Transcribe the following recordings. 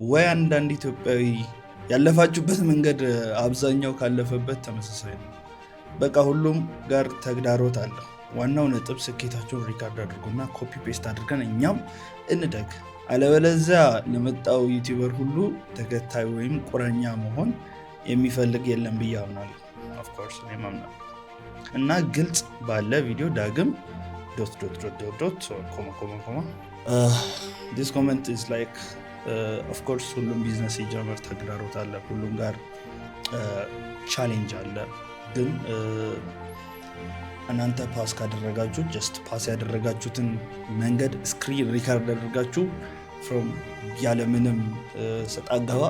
ወይ አንዳንድ ኢትዮጵያዊ ያለፋችሁበት መንገድ አብዛኛው ካለፈበት ተመሳሳይ ነው። በቃ ሁሉም ጋር ተግዳሮት አለ። ዋናው ነጥብ ስኬታቸውን ሪካርድ አድርጎና ኮፒ ፔስት አድርገን እኛም እንደግ። አለበለዚያ ለመጣው ዩቲዩበር ሁሉ ተከታይ ወይም ቁረኛ መሆን የሚፈልግ የለም ብዬ አምናለሁ። ኦፍኮርስ እኔም አምናለሁ። እና ግልጽ ባለ ቪዲዮ ዳግም this comment is like of course ሁሉም ቢዝነስ ሲጀምር ተግዳሮት አለ፣ ሁሉም ጋር ቻሌንጅ አለ። ግን እናንተ ፓስ ካደረጋችሁ ጀስት ፓስ ያደረጋችሁትን መንገድ ስክሪን ሪካርድ አድርጋችሁ ፍሮም ያለምንም ሰጣ ገባ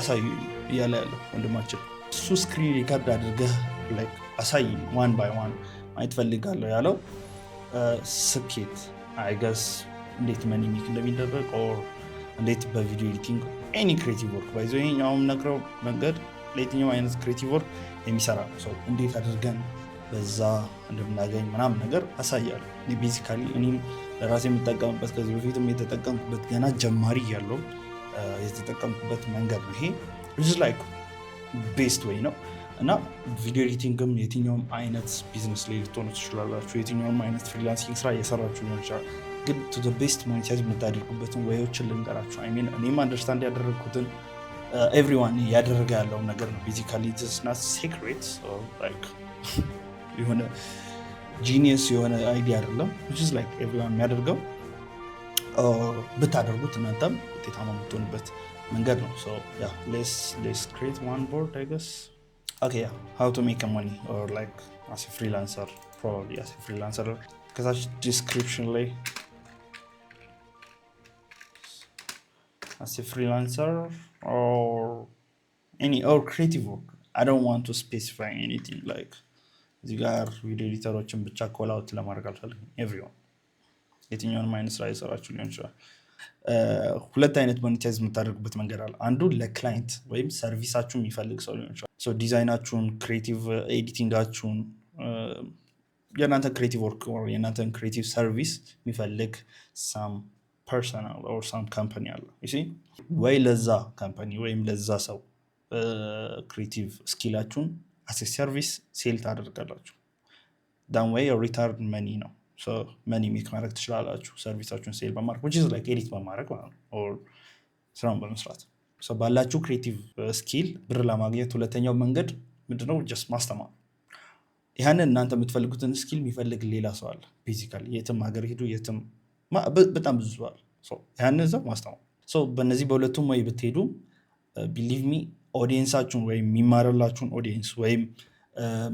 አሳዩ እያለ ያለው ወንድማችን እሱ ስክሪን ሪካርድ አድርገህ ላይክ አሳይ ዋን ባይ ዋን ማየት ፈልጋለሁ ያለው ስኬት አይገስ እንዴት መኒ ሜክ እንደሚደረግ ኦር እንዴት በቪዲዮ ኤዲቲንግ ኤኒ ክሬቲቭ ወርክ ባይዞ ይሄኛውም ነግረው መንገድ ለየትኛው አይነት ክሬቲቭ ወርክ የሚሰራ ሰው እንዴት አድርገን በዛ እንደምናገኝ ምናምን ነገር አሳያለሁ። እኔ ቤዚካሊ እኔም ለራሴ የምጠቀምበት ከዚህ በፊትም የተጠቀምኩበት ገና ጀማሪ ያለው የተጠቀምኩበት መንገድ ነው። ይሄ ላይክ ቤስት ወይ ነው እና ቪዲዮ ኤዲቲንግም የትኛውም አይነት ቢዝነስ ላይ ልትሆኑ ትችላላችሁ። የትኛውም አይነት ፍሪላንሲንግ ስራ እየሰራችሁ ሊሆን ይችላል። ግን ቱ ዘ ቤስት ሞኔታይዝ የምታደርጉበትን ወይዎችን ልንገራችሁ። እኔም አንደርስታንድ ያደረግኩትን ኤቭሪዋን ያደረገ ያለውን ነገር ነው። ቤዚካሊ ኢትስ ናት ሴክሬት የሆነ ጂኒየስ የሆነ አይዲያ አይደለም። ላይክ ኤቭሪዋን የሚያደርገው ብታደርጉት እናንተም ውጤታማ የምትሆኑበት መንገድ ነው። ሌትስ ክሬት ዋን ቦርድ አይ ገስ okay yeah how to make money or like as a freelancer, probably as a freelancer ከታች description ላይ as a freelancer or any or creative work. I don't want to specify anything like እዚህ ጋር ቪዲዮ ኤዲተሮችን ብቻ ኮል አውት ለማድረግ አልፈልግም። everyone የትኛውንም አይነት ስራ ይሰራችሁ ሊሆን ይችላል። ሁለት አይነት ሞኔታይዝ የምታደርጉበት መንገድ አለ። አንዱ ለክላይንት ወይም ሰርቪሳችሁ የሚፈልግ ሰው ሊሆን ይችላል። ዲዛይናችሁን፣ ክሬቲቭ ኤዲቲንጋችሁን፣ የእናንተ ክሬቲቭ ወርክ የእናንተን ክሬቲቭ ሰርቪስ የሚፈልግ ሳም ፐርሰናል ኦር ሳም ካምፓኒ አለ። ወይ ለዛ ካምፓኒ ወይም ለዛ ሰው ክሬቲቭ ስኪላችሁን አስ ሰርቪስ ሴል ታደርጋላችሁ። ዳን ወይ ሪተርን መኒ ነው። መኒ ሜክ ማድረግ ትችላላችሁ ሰርቪሳችሁን ሴል በማድረግ which is like ኤዲት በማድረግ ማለት ነው or ስራውን በመስራት ባላችሁ ክሬቲቭ ስኪል ብር ለማግኘት ሁለተኛው መንገድ ምንድነው? ጀስት ማስተማር። ያንን እናንተ የምትፈልጉትን ስኪል የሚፈልግ ሌላ ሰው አለ። ቤዚካሊ የትም ሀገር ሄዱ የትም በጣም ብዙ ሰው አለ። ያንን እዛው ማስተማር። በእነዚህ በሁለቱም ወይ ብትሄዱ ቢሊቭ ሚ ኦዲየንሳችሁን ወይም የሚማርላችሁን ኦዲየንስ ወይም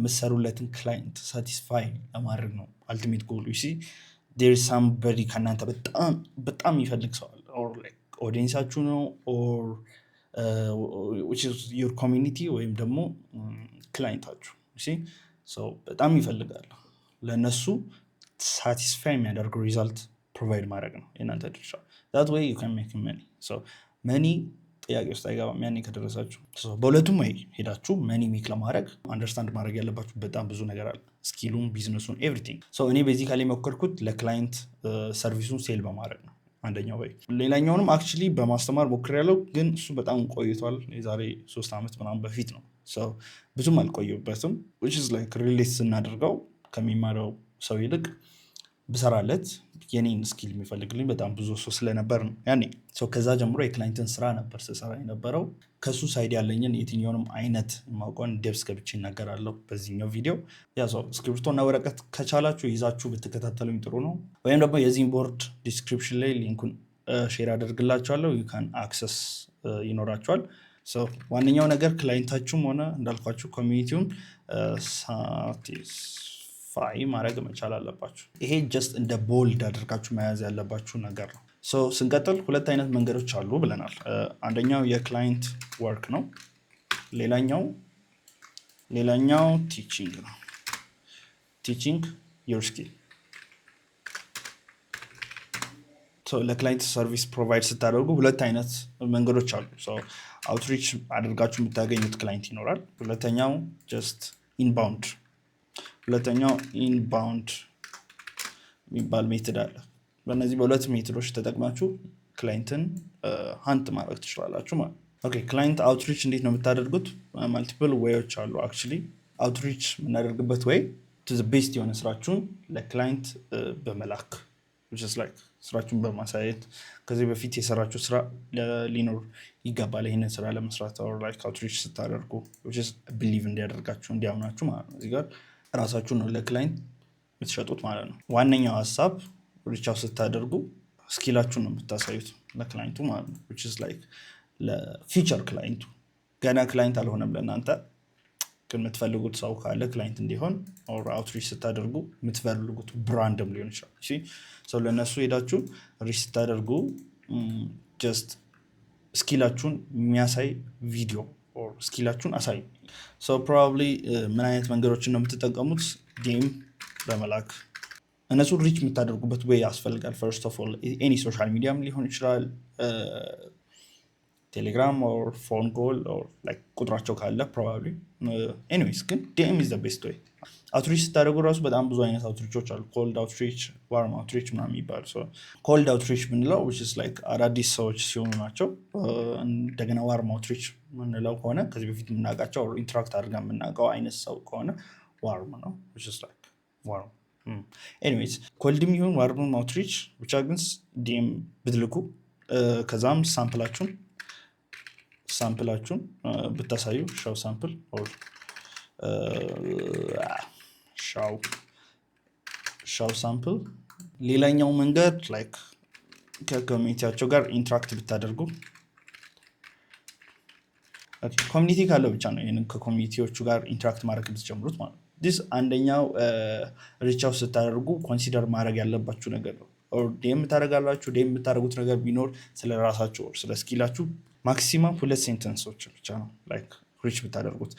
ምሰሩለትን ክላይንት ሳቲስፋይ ለማድረግ ነው አልቲሜት ጎል። ዴር ኢዝ ሳምበዲ ከእናንተ በጣም የሚፈልግ ሰው አለ። ኦዲየንሳችሁ ነው ኦር ዩር ኮሚኒቲ ወይም ደግሞ ክላይንታችሁ በጣም ይፈልጋል። ለእነሱ ሳቲስፋይ የሚያደርገው ሪዛልት ፕሮቫይድ ማድረግ ነው የእናንተ ድርሻ። ዛት ወይ ዩ ካን ሜክ መኒ። መኒ ጥያቄ ውስጥ አይገባም ያኔ ከደረሳችሁ። በሁለቱም ወይ ሄዳችሁ መኒ ሜክ ለማድረግ አንደርስታንድ ማድረግ ያለባችሁ በጣም ብዙ ነገር አለ። ስኪሉን፣ ቢዝነሱን፣ ኤቭሪቲንግ። እኔ ቤዚካሊ የሞከርኩት ለክላይንት ሰርቪሱን ሴል በማድረግ ነው አንደኛው ወይ። ሌላኛውንም አክቹዋሊ በማስተማር ሞክሬያለሁ፣ ግን እሱ በጣም ቆይቷል። የዛሬ 3 ዓመት ምናምን በፊት ነው። ብዙም አልቆየበትም። ሪሌት ስናደርገው ከሚማረው ሰው ይልቅ ብሰራለት የኔን ስኪል የሚፈልግልኝ በጣም ብዙ ሰው ስለነበር ነው ያኔ። ከዛ ጀምሮ የክላይንትን ስራ ነበር ስሰራ የነበረው። ከሱ ሳይድ ያለኝን የትኛውንም አይነት ማውቀውን ዴፕስ ገብቼ እናገራለሁ በዚህኛው ቪዲዮ። እስክሪፕቶ እና ወረቀት ከቻላችሁ ይዛችሁ ብትከታተሉኝ ጥሩ ነው። ወይም ደግሞ የዚህን ቦርድ ዲስክሪፕሽን ላይ ሊንኩን ሼር አደርግላችኋለሁ። ዩ ካን አክሰስ ይኖራችኋል። ዋነኛው ነገር ክላይንታችሁም ሆነ እንዳልኳችሁ ኮሚኒቲውን ሳቲስፋይ ማድረግ መቻል አለባችሁ። ይሄ ጀስት እንደ ቦልድ አድርጋችሁ መያዝ ያለባችሁ ነገር ነው። ስንቀጥል ሁለት አይነት መንገዶች አሉ ብለናል። አንደኛው የክላይንት ወርክ ነው። ሌላኛው ቲቺንግ ነው። ቲቺንግ ዮር ስኪል። ለክላይንት ሰርቪስ ፕሮቫይድ ስታደርጉ ሁለት አይነት መንገዶች አሉ። አውትሪች አድርጋችሁ የምታገኙት ክላይንት ይኖራል። ሁለተኛው ኢንባውንድ የሚባል ሜትድ አለ። በእነዚህ በሁለት ሜትዶች ተጠቅማችሁ ክላይንትን ሀንት ማድረግ ትችላላችሁ ማለት ነው። ኦኬ ክላይንት አውትሪች እንዴት ነው የምታደርጉት? ማልቲፕል ዌዮች አሉ። አክቹዋሊ አውትሪች የምናደርግበት ወይ ቤስት የሆነ ስራችሁን ለክላይንት በመላክ ስራችሁን በማሳየት ከዚህ በፊት የሰራችሁ ስራ ሊኖር ይገባል። ይህንን ስራ ለመስራት አውትሪች ስታደርጉ ብሊቭ እንዲያደርጋችሁ እንዲያምናችሁ ማለት ነው። እዚህ ጋር ራሳችሁን ነው ለክላይንት የምትሸጡት ማለት ነው። ዋነኛው ሀሳብ ሪቻው ስታደርጉ ስኪላችሁን ነው የምታሳዩት ለክላይንቱ ማለት ነው። ለፊቸር ክላይንቱ ገና ክላይንት አልሆነም ለእናንተ ግን የምትፈልጉት ሰው ካለ ክላይንት እንዲሆን አውትሪች ስታደርጉ የምትፈልጉት ብራንድም ሊሆን ይችላል። ሰው ለእነሱ ሄዳችሁ ሪች ስታደርጉ ጀስት ስኪላችሁን የሚያሳይ ቪዲዮ ስኪላችሁን አሳዩ። ፕሮባብሊ ምን አይነት መንገዶችን ነው የምትጠቀሙት? ዲኤም በመላክ እነሱን ሪች የምታደርጉበት ወይ ያስፈልጋል። ፈርስት ኦፍ ኦል ኤኒ ሶሻል ሚዲያም ሊሆን ይችላል፣ ቴሌግራም ኦር ፎን ኮል ቁጥራቸው ካለ ፕሮባብሊ ኤኒዌይስ፣ ግን ዲኤም ኢዝ ዘ ቤስት ወይ። አውትሪች ስታደርጉ ራሱ በጣም ብዙ አይነት አውትሪቾች አሉ። ኮልድ አውትሪች፣ ዋርም አውትሪች ምናምን የሚባሉ። ኮልድ አውትሪች ምንለው አዳዲስ ሰዎች ሲሆኑ ናቸው። እንደገና ዋርም አውትሪች ምንለው ከሆነ ከዚህ በፊት የምናውቃቸው ኢንተራክት አድርጋ የምናውቀው አይነት ሰው ከሆነ ዋርም ነው። ዋርም ኤኒዌይስ፣ ኮልድም ይሁን ዋርም አውትሪች ብቻ ግን ዲኤም ብትልኩ ከዛም ሳምፕላችሁን ብታሳዩ ሻው ሳምፕል ሻው ሳምፕል። ሌላኛው መንገድ ከኮሚኒቲያቸው ጋር ኢንትራክት ብታደርጉ። ኮሚኒቲ ካለው ብቻ ነው ይህንን ከኮሚኒቲዎቹ ጋር ኢንትራክት ማድረግ ብትጀምሩት ማለት ነው። ዲስ አንደኛው ሪቻው ስታደርጉ ኮንሲደር ማድረግ ያለባችሁ ነገር ነው። ዴም ታደርጋላችሁ። ዴም የምታደርጉት ነገር ቢኖር ስለ ራሳችሁ ስለ ስኪላችሁ ማክሲማም 2 ሴንተንሶች ብቻ ነው ሪች ብታደርጉት።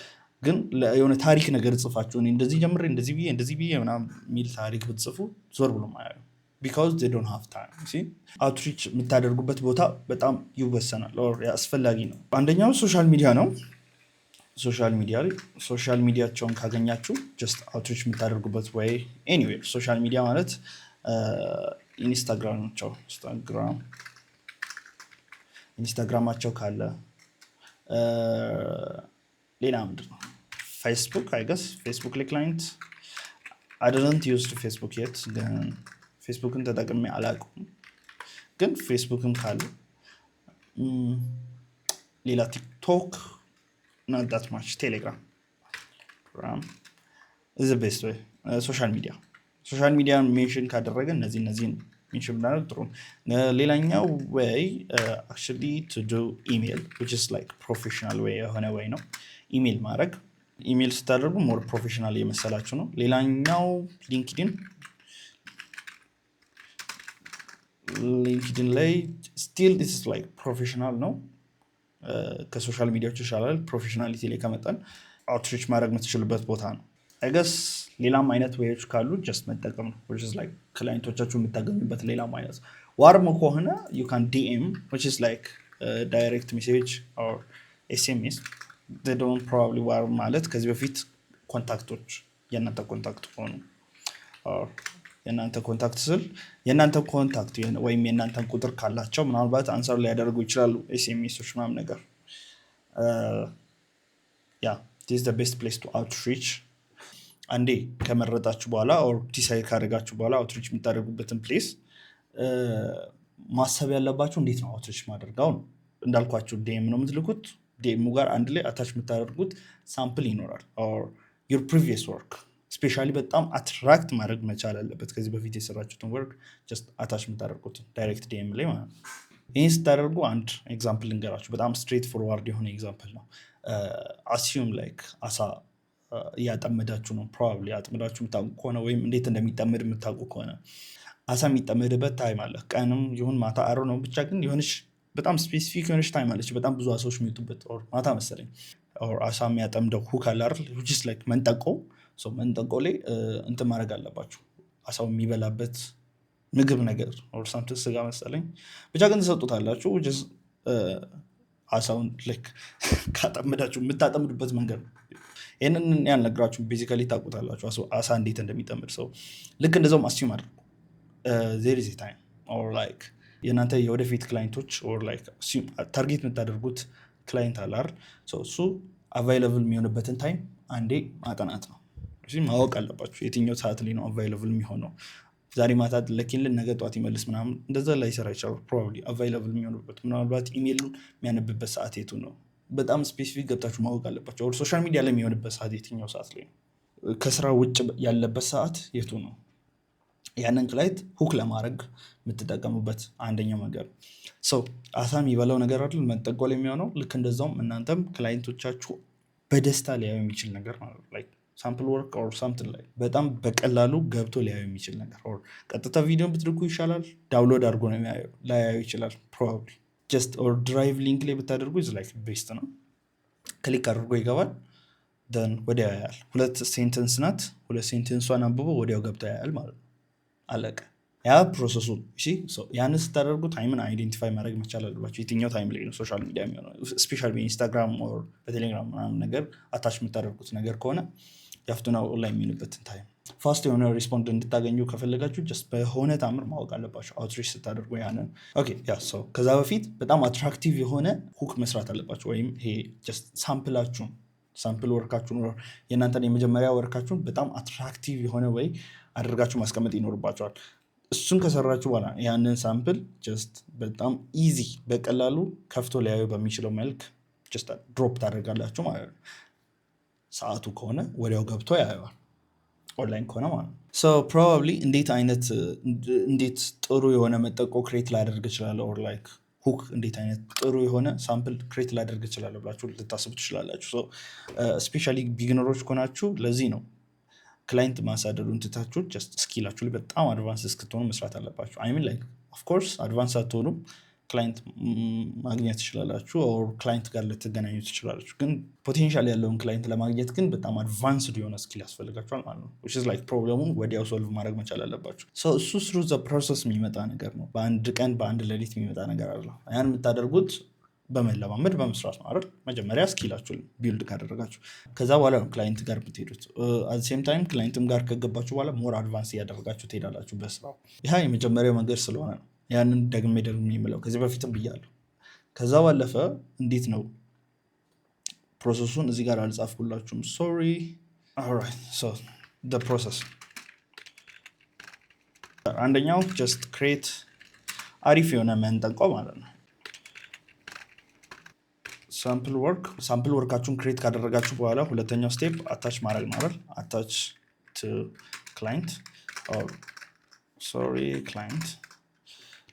ግን የሆነ ታሪክ ነገር ጽፋችሁ እንደዚህ ጀምሬ እንደዚህ ብዬ ምናምን የሚል ታሪክ ብትጽፉ ዞር ብሎ ማያዩ ቢካዝ they don't have time። አውትሪች የምታደርጉበት ቦታ በጣም ይወሰናል፣ አስፈላጊ ነው። አንደኛው ሶሻል ሚዲያ ነው። ሶሻል ሚዲያቸውን ካገኛችሁ ጀስት አውትሪች የምታደርጉበት ወይ ኤኒዌይ። ሶሻል ሚዲያ ማለት ኢንስታግራማቸው ካለ ሌላ ምንድን ነው ፌስቡክ አይገስ ፌስቡክ ላይ ክላይንት አደንት ዩዝድ ፌስቡክ የት ግን ፌስቡክን ተጠቅሜ አላውቅም። ግን ፌስቡክም ካለ ሌላ ቲክቶክ ናት ማች ቴሌግራም is the best way። ሶሻል ሚዲያ ሜንሽን ካደረገ እነዚህን ሜንሽን ብናደርግ ጥሩ። ሌላኛው ወይ actually to do email which is professional way የሆነ ወይ ነው ኢሜል ማድረግ። ኢሜል ስታደርጉ ሞር ፕሮፌሽናል የመሰላችሁ ነው። ሌላኛው ሊንክድን ላይ still this is ፕሮፌሽናል ነው። ከሶሻል ሚዲያዎች ይሻላል። ፕሮፌሽናሊቲ ላይ ከመጣን አውትሪች ማድረግ የምትችልበት ቦታ ነው። አይገስ ሌላም አይነት ወይዎች ካሉ ጀስት መጠቀም ነው። ክላይንቶቻችሁ የምታገኙበት ሌላም አይነት ዋርም ከሆነ you can DM which is direct message or SMS they don't probably ዋርም ማለት ከዚህ በፊት ኮንታክቶች የእናንተ ኮንታክት ሆኑ የእናንተ ኮንታክት ስል የእናንተ ኮንታክት ወይም የእናንተን ቁጥር ካላቸው ምናልባት አንሰር ሊያደርጉ ይችላሉ። ኤስኤምኤሶች ምናምን ነገር this is the best place to outreach። አንዴ ከመረጣችሁ በኋላ ኦር ዲሳይድ ካደረጋችሁ በኋላ አውትሪች የምታደርጉበትን ፕሌስ ማሰብ ያለባችሁ እንዴት ነው አውትሪች ማድረጋው ነው። እንዳልኳችሁ ዲኤም ነው የምትልኩት። ዲኤሙ ጋር አንድ ላይ አታች የምታደርጉት ሳምፕል ይኖራል ኦር your previous work ስፔሻሊ በጣም አትራክት ማድረግ መቻል አለበት። ከዚህ በፊት የሰራችሁትን ወርክ ጀስት አታች የምታደርጉት ዳይሬክት ዲኤም ላይ ማለት ነው። ይህን ስታደርጉ አንድ ኤግዛምፕል ልንገራችሁ። በጣም ስትሬት ፎርዋርድ የሆነ ኤግዛምፕል ነው። አሲዩም አሳ እያጠመዳችሁ ነው። ፕሮባብሊ አጥምዳችሁ የምታውቁ ከሆነ ወይም እንዴት እንደሚጠመድ የምታውቁ ከሆነ አሳ የሚጠመድበት ታይም አለ። ቀንም ይሁን ማታ አሮ ነው ብቻ ግን የሆነች በጣም ስፔሲፊክ የሆነች ታይም አለች። በጣም ብዙ አሳዎች የሚወጡበት ማታ መሰለኝ። አሳ የሚያጠምደው ሁክ አለ አይደል? which is መንጠቆ ላይ እንትን ማድረግ አለባችሁ። አሳው የሚበላበት ምግብ ነገር ሳምንት ስጋ መሰለኝ ብቻ ግን ትሰጡታላችሁ። አሳውን ካጠምዳችሁ የምታጠምዱበት መንገድ ነው። ይህንን ያልነግራችሁ ቤዚካሊ ታውቁታላችሁ አሳ እንዴት እንደሚጠምድ ሰው። ልክ እንደዛውም አስዩም አድርጉ there is a time or የእናንተ የወደፊት ክላይንቶች ኦር ላይክ ታርጌት የምታደርጉት ክላይንት አለ አይደል? እሱ አቫይለብል የሚሆንበትን ታይም አንዴ ማጠናት ነው። ማወቅ አለባችሁ የትኛው ሰዓት ላይ ነው አቫይለብል የሚሆነው። ዛሬ ማታ ለኪልን ነገ ጠዋት ይመልስ ምናምን እንደዛ ላይ ሰራ ይችላል። ፕሮባብሊ አቫይለብል የሚሆንበት ምናልባት ኢሜይሉን የሚያነብበት ሰዓት የቱ ነው፣ በጣም ስፔሲፊክ ገብታችሁ ማወቅ አለባቸው። ኦር ሶሻል ሚዲያ ላይ የሚሆንበት ሰዓት የትኛው ሰዓት ላይ ነው፣ ከስራ ውጭ ያለበት ሰዓት የቱ ነው። ያንን ክላይንት ሁክ ለማድረግ የምትጠቀሙበት አንደኛው መንገድ ሰው አሳ የሚበላው ነገር አይደል መጠቆል የሚሆነው። ልክ እንደዛውም እናንተም ክላይንቶቻችሁ በደስታ ሊያዩ የሚችል ነገር ማለት ነው። ሳምፕል ወርክ ኦር ሳምቲንግ ላይ በጣም በቀላሉ ገብቶ ሊያዩ የሚችል ነገር ኦር ቀጥታ ቪዲዮ ብትልኩ ይሻላል። ዳውንሎድ አድርጎ ነው ላያዩ ይችላል ፕሮባብሊ። ጀስት ኦር ድራይቭ ሊንክ ላይ ብታደርጉ ኢዝ ላይክ ቤስት ነው። ክሊክ አድርጎ ይገባል፣ ደን ወዲያው ያያል። 2 ሴንተንስ ናት፣ 2 ሴንተንሷን አንብቦ ወዲያው ገብቶ ያያል ማለት ነው። አለቀ። ያ ፕሮሰሱ። ያንን ስታደርጉ ታይምን አይዴንቲፋይ ማድረግ መቻል አለባቸው። የትኛው ታይም ላይ ነው ሶሻል ሚዲያ የሚሆነው። ስፔሻሊ በኢንስታግራም ኦር በቴሌግራም ምናምን ነገር አታች የምታደርጉት ነገር ከሆነ የአፍቱና ኦንላይን የሚሆንበትን ታይም ፋስት የሆነ ሪስፖንድ እንድታገኙ ከፈለጋችሁ ጀስት በሆነ ታምር ማወቅ አለባቸው አውትሪች ስታደርጉ ያንን። ኦኬ ያ ሰው ከዛ በፊት በጣም አትራክቲቭ የሆነ ሁክ መስራት አለባቸው። ወይም ይሄ ጀስት ሳምፕል ወርካችሁን የእናንተን የመጀመሪያ ወርካችሁን በጣም አትራክቲቭ የሆነ ወይ አድርጋችሁ ማስቀመጥ ይኖርባቸዋል። እሱን ከሰራችሁ በኋላ ያንን ሳምፕል ጀስት በጣም ኢዚ በቀላሉ ከፍቶ ሊያዩ በሚችለው መልክ ጀስት ድሮፕ ታደርጋላችሁ ማለት ነው። ሰዓቱ ከሆነ ወዲያው ገብቶ ያየዋል፣ ኦንላይን ከሆነ ማለት ነው። ፕሮባብሊ እንዴት ጥሩ የሆነ መጠቆ ክሬት ላደርግ እችላለሁ ኦር ላይክ ሁክ እንዴት አይነት ጥሩ የሆነ ሳምፕል ክሬት ላደርግ እችላለሁ ብላችሁ ልታስቡ ትችላላችሁ። ስፔሻሊ ቢግነሮች ከሆናችሁ ለዚህ ነው ክላይንት ማሳደዱን ትታችሁ ጀስት ስኪላችሁ ላይ በጣም አድቫንስ እስክትሆኑ መስራት አለባችሁ። አይሚን ላይክ ኦፍኮርስ አድቫንስ አትሆኑም፣ ክላይንት ማግኘት ትችላላችሁ ኦር ክላይንት ጋር ልትገናኙ ትችላላችሁ። ግን ፖቴንሻል ያለውን ክላይንት ለማግኘት ግን በጣም አድቫንስድ የሆነ ስኪል ያስፈልጋችኋል ማለት ነው። which is like ፕሮብለሙን ወዲያው ሶልቭ ማድረግ መቻል አለባችሁ። እሱ ስሩ ዘ ፕሮሰስ የሚመጣ ነገር ነው። በአንድ ቀን በአንድ ሌሊት የሚመጣ ነገር አለ። ያን የምታደርጉት በመለማመድ በመስራት ነው አይደል? መጀመሪያ ስኪላችሁን ቢልድ ካደረጋችሁ ከዛ በኋላ ነው ክላይንት ጋር የምትሄዱት። አት ሴም ታይም ክላይንትም ጋር ከገባችሁ በኋላ ሞር አድቫንስ እያደረጋችሁ ትሄዳላችሁ በስራው። ይህ የመጀመሪያው መንገድ ስለሆነ ነው ያንን ደግሜ የምለው። ከዚህ በፊትም ብያለሁ። ከዛ ባለፈ እንዴት ነው ፕሮሰሱን እዚህ ጋር አልጻፍኩላችሁም፣ ሶሪ። ኦልራይት ሶ ዘ ፕሮሰስ አንደኛው ጀስት ክሬት አሪፍ የሆነ መንጠቆ ማለት ነው። ሳምፕል ወርካችሁን ክሬት ካደረጋችሁ በኋላ ሁለተኛው ስቴፕ አታች ማድረግ ማለት አታች ቱ ክላይንት ክላይንት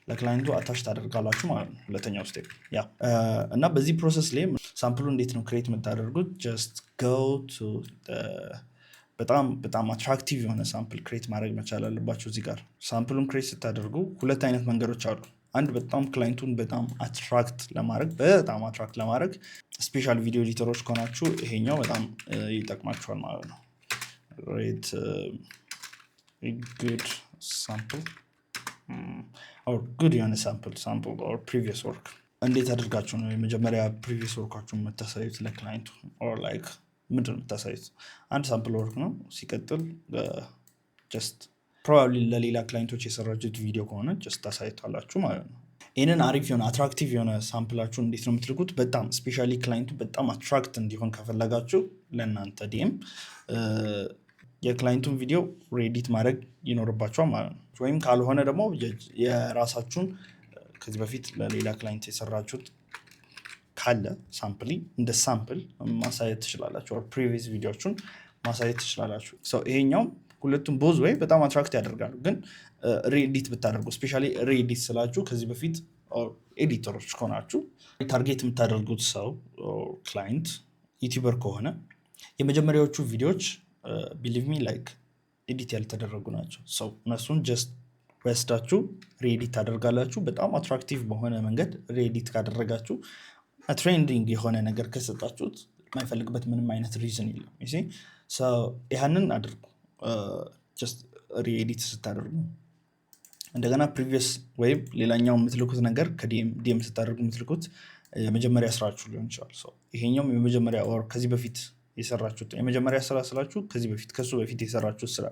ለክላይንቱ አታች ታደርጋላችሁ ማለት ነው። ሁለተኛው ስቴፕ ያ እና በዚህ ፕሮሰስ ላይ ሳምፕሉ እንዴት ነው ክሬት የምታደርጉት? ጀስት ጎ ቱ በጣም አትራክቲቭ የሆነ ሳምፕል ክሬት ማድረግ መቻል አለባችሁ። እዚህ ጋር ሳምፕሉን ክሬት ስታደርጉ ሁለት አይነት መንገዶች አሉ። አንድ በጣም ክላይንቱን በጣም አትራክት ለማድረግ ስፔሻል ቪዲዮ ኤዲተሮች ከሆናችሁ ይሄኛው በጣም ይጠቅማችኋል ማለት ነው። ሬት ጉድ ሳምፕል ኦር ጉድ የሆነ ሳምፕል ኦር ፕሪቪየስ ወርክ እንዴት አድርጋችሁ ነው የመጀመሪያ ፕሪቪየስ ወርካችሁን የምታሳዩት ለክላይንቱ? ኦር ላይክ ምንድን ነው የምታሳዩት? አንድ ሳምፕል ወርክ ነው። ሲቀጥል ጀስት ፕሮባብሊ ለሌላ ክላይንቶች የሰራችሁት ቪዲዮ ከሆነ ጀስት ታሳይቷላችሁ ማለት ነው። ይህንን አሪፍ የሆነ አትራክቲቭ የሆነ ሳምፕላችሁን እንዴት ነው የምትልኩት? በጣም ስፔሻሊ ክላይንቱ በጣም አትራክት እንዲሆን ከፈለጋችሁ ለእናንተ ዲኤም የክላይንቱን ቪዲዮ ሬዲት ማድረግ ይኖርባችኋል ማለት ነው። ወይም ካልሆነ ደግሞ የራሳችሁን ከዚህ በፊት ለሌላ ክላይንት የሰራችሁት ካለ ሳምፕሊ እንደ ሳምፕል ማሳየት ትችላላችሁ። ፕሪቪየስ ቪዲዮችን ማሳየት ትችላላችሁ። ይሄኛው ሁለቱም ቦዝ ወይ በጣም አትራክት ያደርጋሉ። ግን ሬዲት ብታደርጉ ስፔሻሊ ሬዲት ስላችሁ ከዚህ በፊት ኤዲተሮች ከሆናችሁ ታርጌት የምታደርጉት ሰው ክላይንት ዩቲዩበር ከሆነ የመጀመሪያዎቹ ቪዲዮዎች ቢሊቭ ሚ ላይክ ኤዲት ያልተደረጉ ናቸው። ሰው እነሱን ጀስት ወስዳችሁ ሬዲት ታደርጋላችሁ። በጣም አትራክቲቭ በሆነ መንገድ ሬዲት ካደረጋችሁ ትሬንዲንግ የሆነ ነገር ከሰጣችሁት የማይፈልግበት ምንም አይነት ሪዝን የለም። ያንን አድርጉ። ጀስት ሪኤዲት ስታደርጉ እንደገና ፕሪቪየስ ወይም ሌላኛው የምትልኩት ነገር ከዲኤም ስታደርጉ የምትልኩት የመጀመሪያ ስራችሁ ሊሆን ይችላል። ይሄኛውም የመጀመሪያ ኦር ከዚህ በፊት የሰራችሁት የመጀመሪያ ስራ ስላችሁ ከሱ በፊት የሰራችሁት ስራ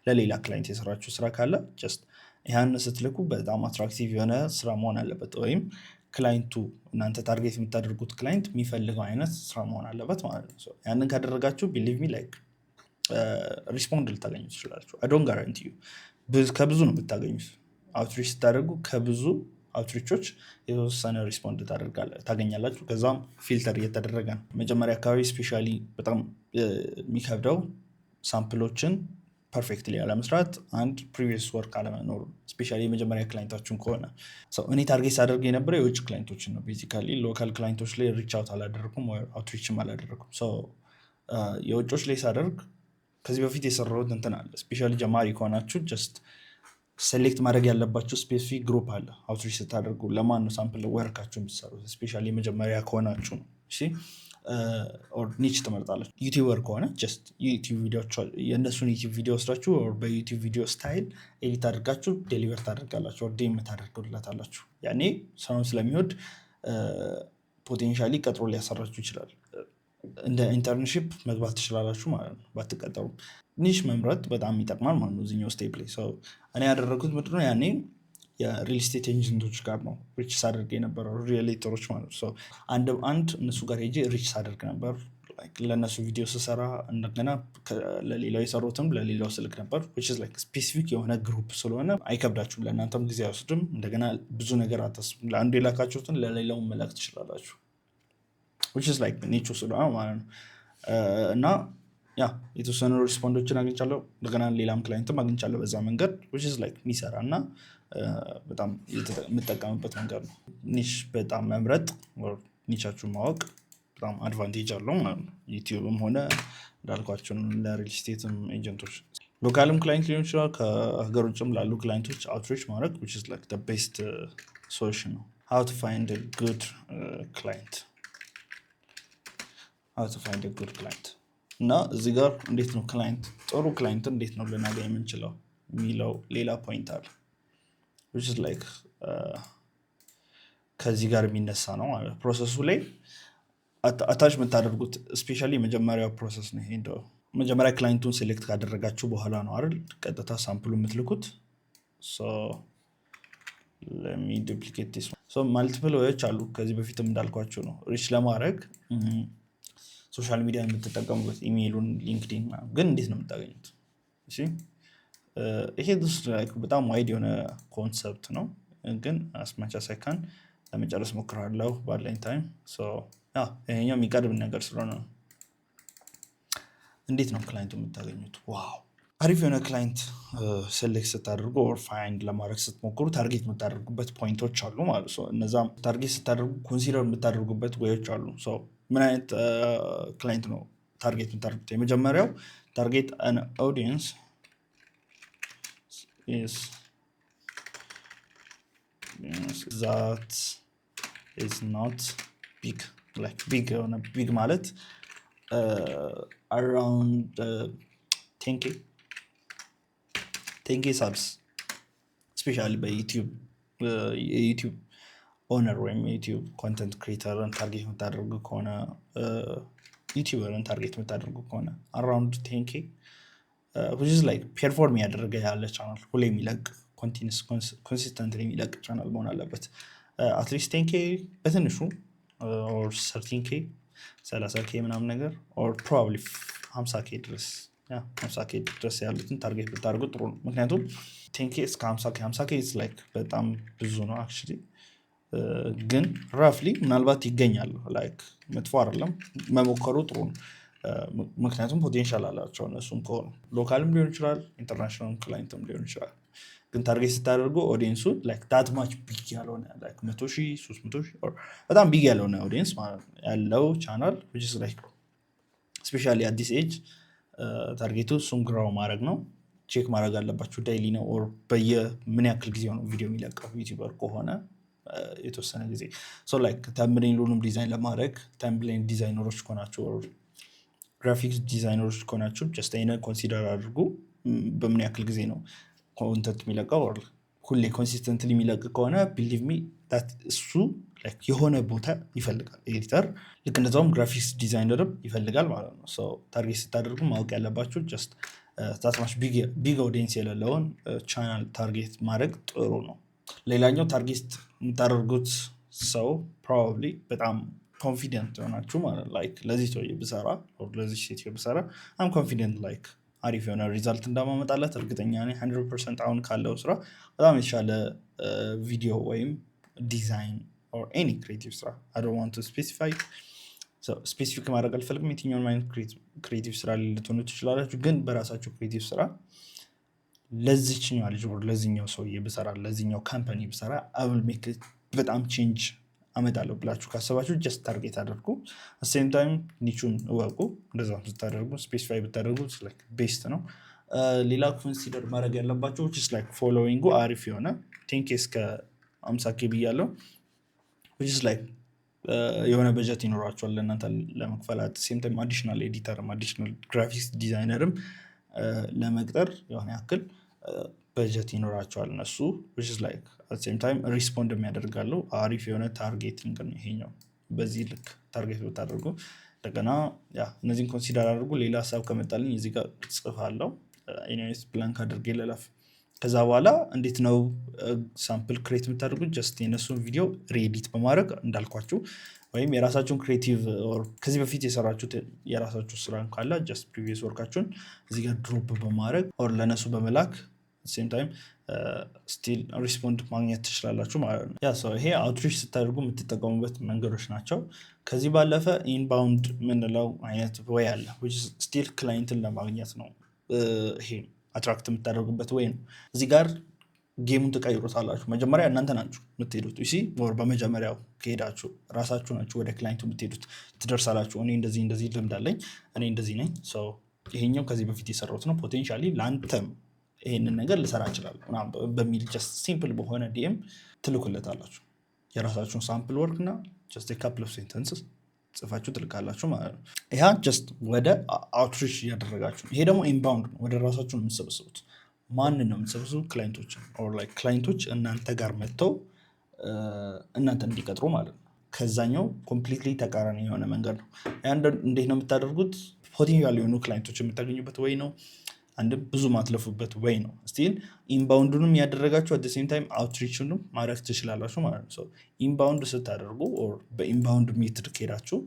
ለሌላ ክላይንት የሰራችሁት ስራ ካለ ጀስት ያን ስትልኩ በጣም አትራክቲቭ የሆነ ስራ መሆን አለበት፣ ወይም ክላይንቱ እናንተ ታርጌት የምታደርጉት ክላይንት የሚፈልገው አይነት ስራ መሆን አለበት ማለት ነው። ያንን ካደረጋችሁ ቢሊቭ ሚ ላይክ ሪስፖንድ ልታገኙ ትችላላችሁ። አይ ዶንት ጋራንቲ ዩ ከብዙ ነው የምታገኙት። አውትሪች ስታደርጉ ከብዙ አውትሪቾች የተወሰነ ሪስፖንድ ታገኛላችሁ። ከዛም ፊልተር እየተደረገ ነው። መጀመሪያ አካባቢ ስፔሻሊ በጣም የሚከብደው ሳምፕሎችን ፐርፌክትሊ አለመስራት፣ አንድ ፕሪቪየስ ወርክ አለመኖሩ፣ ስፔሻሊ የመጀመሪያ ክላይንታችሁን ከሆነ እኔ ታርጌት ሳደርግ የነበረው የውጭ ክላይንቶችን ነው። ቤዚካሊ ሎካል ክላይንቶች ላይ ሪች አውት አላደረኩም፣ አውትሪችም አላደረኩም። የውጮች ላይ ሳደርግ ከዚህ በፊት የሰራሁት እንትን አለ። ስፔሻሊ ጀማሪ ከሆናችሁ ጀስት ሴሌክት ማድረግ ያለባችሁ ስፔሲፊክ ግሩፕ አለ። አውትሪች ስታደርጉ ለማን ነው ሳምፕል ወርካችሁ የምትሰሩት? ስፔሻሊ የመጀመሪያ ከሆናችሁ ነው። ኒች ትመርጣለች። ዩቲዩበር ከሆነ ጀስት የእነሱን ዩቲዩብ ቪዲዮ ወስዳችሁ በዩቲዩብ ቪዲዮ ስታይል ኤዲት አድርጋችሁ ዴሊቨር ታደርጋላችሁ፣ ዴም ታደርጉላታላችሁ። ያኔ ሰውን ስለሚወድ ፖቴንሻሊ ቀጥሮ ሊያሰራችሁ ይችላል። እንደ ኢንተርንሺፕ መግባት ትችላላችሁ ማለት ነው ባትቀጠሩ። ኒሽ መምረጥ በጣም ይጠቅማል ማለት ነው እዚኛው ስቴፕ ላይ። እኔ ያደረግኩት ምንድነው ያኔ የሪል ስቴት ኤጀንቶች ጋር ነው ሪች ሳደርግ የነበረው፣ ሪሌተሮች ማለት ነው። አንድ እነሱ ጋር ሄጄ ሪች ሳደርግ ነበር። ለእነሱ ቪዲዮ ስሰራ እንደገና ለሌላው የሰሩትም ለሌላው ስልክ ነበር። ስፔሲፊክ የሆነ ግሩፕ ስለሆነ አይከብዳችሁም፣ ለእናንተም ጊዜ አይወስድም። እንደገና ብዙ ነገር አታስቡም። ለአንዱ የላካችሁትን ለሌላው መላክ ትችላላችሁ። ኔቹ ስለሆነ ማለት ነው። እና የተወሰኑ ሪስፖንዶችን አግኝቻለሁ። እንደገና ሌላም ክላይንትም አግኝቻለሁ በዛ መንገድ የሚሰራ እና በጣም የምጠቀምበት መንገድ ነው። ኒሽ በጣም መምረጥ፣ ኒቻችሁን ማወቅ በጣም አድቫንቴጅ አለው ማለት ነው። ዩቲዩብም ሆነ እንዳልኳቸው ለሪል ስቴትም ኤጀንቶች፣ ሎካልም ክላይንት ሊሆን ይችላል፣ ከሀገር ውጭም ላሉ ክላይንቶች አውትሪች ማድረግ ቤስት ሶሉሽን ነው። how to find a good client እና እዚህ ጋር እንዴት ነው ጥሩ ክላይንት እንዴት ነው ልናገኝ የምንችለው የሚለው ሌላ ፖይንት አለ። ከዚህ ጋር የሚነሳ ነው ማለት ፕሮሰሱ ላይ አታች የምታደርጉት ስፔሻሊ የመጀመሪያው ፕሮሰስ ነው። ይሄ እንደው መጀመሪያ ክላይንቱን ሴሌክት ካደረጋችሁ በኋላ ነው አይደል ቀጥታ ሳምፕሉ የምትልኩት። ማልቲፕል ዌዎች አሉ። ከዚህ በፊትም እንዳልኳችሁ ነው ሪች ለማድረግ ሶሻል ሚዲያ የምትጠቀሙበት ኢሜይሉን፣ ሊንክዲን ግን እንዴት ነው የምታገኙት? ይሄ በጣም ዋይድ የሆነ ኮንሰፕት ነው፣ ግን አስማቻ ሳይካን ለመጨረስ ሞክራለሁ ባለኝ ታይም። ይሄኛው የሚቀርብ ነገር ስለሆነ ነው። እንዴት ነው ክላይንቱ የምታገኙት? ዋው አሪፍ የሆነ ክላይንት ሴሌክት ስታደርጉ ኦር ፋይንድ ለማድረግ ስትሞክሩ ታርጌት የምታደርጉበት ፖይንቶች አሉ ማለት ነው። እነዛም ታርጌት ስታደርጉ ኮንሲደር የምታደርጉበት ወዮች አሉ። ምን አይነት ክላይንት ነው ታርጌት የምታደርጉት? የመጀመሪያው ታርጌት አን ኦዲየንስ that is not big የሆነ ቢግ ማለት around 10k subs ስፔሻሊ በዩቲዩብ የዩቲዩብ ኦነር ወይም የዩቲዩብ ኮንተንት ክሪኤተርን ታርጌት የምታደርጉ ከሆነ ዩቲዩበርን ታርጌት የምታደርጉ ከሆነ around 10k which is ፐርፎርም ያደረገ ያለ ቻናል፣ ሁሌ የሚለቅ ኮንሲስተንት የሚለቅ ቻናል መሆን አለበት። አትሊስት 10k በትንሹ or 13k 30k ምናምን ነገር or probably 50k ድረስ ያሉትን ታርጌት ብታደርጉ ጥሩ ነው። ምክንያቱም 10k እስከ 50k በጣም ብዙ ነው actually፣ ግን ራፍሊ ምናልባት ይገኛሉ። መጥፎ አይደለም፣ መሞከሩ ጥሩ ነው። ምክንያቱም ፖቴንሻል አላቸው እነሱም ከሆኑ ሎካልም ሊሆን ይችላል፣ ኢንተርናሽናል ክላይንትም ሊሆን ይችላል። ግን ታርጌት ስታደርጉ ኦዲየንሱ ዳት ማች ቢግ ያልሆነ 100,000 300,000 በጣም ቢግ ያልሆነ ኦዲየንስ ያለው ቻናል ስፔሻሊ አዲስ ኤጅ ታርጌቱ እሱን ግራው ማድረግ ነው። ቼክ ማድረግ አለባችሁ ዳይሊ ነው ኦር በየምን ያክል ጊዜ ነው ቪዲዮ የሚለቀው። ዩቲዩበር ከሆነ የተወሰነ ጊዜ ተምብኔሉንም ዲዛይን ለማድረግ ተምብኔል ዲዛይነሮች ከሆናችሁ ግራፊክስ ዲዛይነሮች ከሆናችሁ ጀስት አይነ ኮንሲደር አድርጉ። በምን ያክል ጊዜ ነው ኮንተንት የሚለቀው? ሁሌ ኮንሲስተንትሊ የሚለቅ ከሆነ ቢሊቭ ሚ እሱ የሆነ ቦታ ይፈልጋል ኤዲተር፣ ልክ እንደዛውም ግራፊክስ ዲዛይነርም ይፈልጋል ማለት ነው። ታርጌት ስታደርጉ ማወቅ ያለባችሁ ጀስት ታስማሽ ቢግ ኦዲየንስ የሌለውን ቻናል ታርጌት ማድረግ ጥሩ ነው። ሌላኛው ታርጌት የምታደርጉት ሰው ፕሮባብሊ በጣም ኮንፊደንት የሆናችሁ ማለት ላይክ ለዚህ ሰውዬ ብሰራ ለዚህ ሴትዮ ብሰራ አም ኮንፊደንት ላይክ አሪፍ የሆነ ሪዛልት እንዳማመጣላት እርግጠኛ ነኝ 100% አሁን ካለው ስራ በጣም የተሻለ ቪዲዮ ወይም ዲዛይን ኦር ኤኒ ክሬቲቭ ስራ አይ ዶንት ዋንት ቱ ስፔሲፊክ ማድረግ አልፈልግም። የትኛውን አይነት ክሬቲቭ ስራ ልትሆኑ ትችላላችሁ፣ ግን በራሳችሁ ክሬቲቭ ስራ ለዚችኛው ልጅ ለዚኛው ሰውዬ ብሰራ ለዚኛው ካምፓኒ ብሰራ አብል ሜክ በጣም ቼንጅ አመጣለሁ ብላችሁ ካሰባችሁ ጀስት ታርጌት አድርጉ። ሴም ታይም ኒቹን እወቁ። እንደዛ ስታደርጉ ስፔሲፋይ ብታደርጉ ቤስት ነው። ሌላ ኮንሲደር ማድረግ ያለባቸው ፎሎዊንጉ አሪፍ የሆነ 10K እስከ 50K ብያለሁ። የሆነ በጀት ይኖራቸዋል ለእናንተ ለመክፈላት። ሴም ታይም አዲሽናል ኤዲተርም አዲሽናል ግራፊክስ ዲዛይነርም ለመቅጠር የሆነ ያክል በጀት ይኖራቸዋል እነሱ። ሴም ታይም ሪስፖንድ የሚያደርጋሉ። አሪፍ የሆነ ታርጌቲንግ ነው ይሄኛው። በዚህ ልክ ታርጌት ብታደርጉ እንደገና እነዚህን ኮንሲደር አድርጉ። ሌላ ሀሳብ ከመጣልኝ እዚህ ጋር ጽፋለሁ። ኤኒዌይስ ብላንክ አድርጌ ልለፍ። ከዛ በኋላ እንዴት ነው ሳምፕል ክሬት የምታደርጉት? ጀስት የነሱን ቪዲዮ ሬዲት በማድረግ እንዳልኳችሁ ወይም የራሳችሁን ክሬቲቭ ከዚህ በፊት የሰራችሁት የራሳችሁ ስራ ካለ ጀስት ፕሪቪየስ ወርካችሁን እዚህ ጋር ድሮፕ በማድረግ ኦር ለነሱ በመላክ ሴም ታይም ስቲል ሪስፖንድ ማግኘት ትችላላችሁ ማለት ነው። ይሄ አውትሪች ስታደርጉ የምትጠቀሙበት መንገዶች ናቸው። ከዚህ ባለፈ ኢንባውንድ የምንለው አይነት ወይ አለ ስቲል ክላይንትን ለማግኘት ነው። ይሄ አትራክት የምታደርጉበት ወይ ነው። እዚህ ጋር ጌሙን ትቀይሩታላችሁ። መጀመሪያ እናንተ ናችሁ የምትሄዱት ወር በመጀመሪያው ከሄዳችሁ ራሳችሁ ናችሁ ወደ ክላይንቱ የምትሄዱት። ትደርሳላችሁ። እኔ እንደዚህ ልምድ አለኝ፣ እኔ እንደዚህ ነኝ፣ ይሄኛው ከዚህ በፊት የሰራሁት ነው፣ ፖቴንሻሊ ለአንተም ይሄንን ነገር ልሰራ እችላለሁ በሚል ጀስት ሲምፕል በሆነ ዲኤም ትልኩለታላችሁ። የራሳችሁን ሳምፕል ወርክ እና ጀስት ካፕል ኦፍ ሴንተንስስ ጽፋችሁ ትልካላችሁ ማለት ነው። ይሄ ጀስት ወደ አውትሪች እያደረጋችሁ። ይሄ ደግሞ ኢንባውንድ ነው። ወደ ራሳችሁ ነው የምትሰበስቡት። ማንን ነው የምትሰበስቡት? ክላይንቶችን። ክላይንቶች እናንተ ጋር መጥተው እናንተ እንዲቀጥሩ ማለት ነው። ከዛኛው ኮምፕሊትሊ ተቃራኒ የሆነ መንገድ ነው። እንዴት ነው የምታደርጉት? ፖቴንሻል የሆኑ ክላይንቶች የምታገኙበት ወይ ነው። አንድ ብዙ ማትለፉበት ወይ ነው። ስቲል ኢንባውንዱንም ያደረጋችሁ አት ሴም ታይም አውትሪችንም ማድረግ ትችላላችሁ ማለት ነው። ኢንባውንድ ስታደርጉ በኢንባውንድ ሜትድ ከሄዳችሁ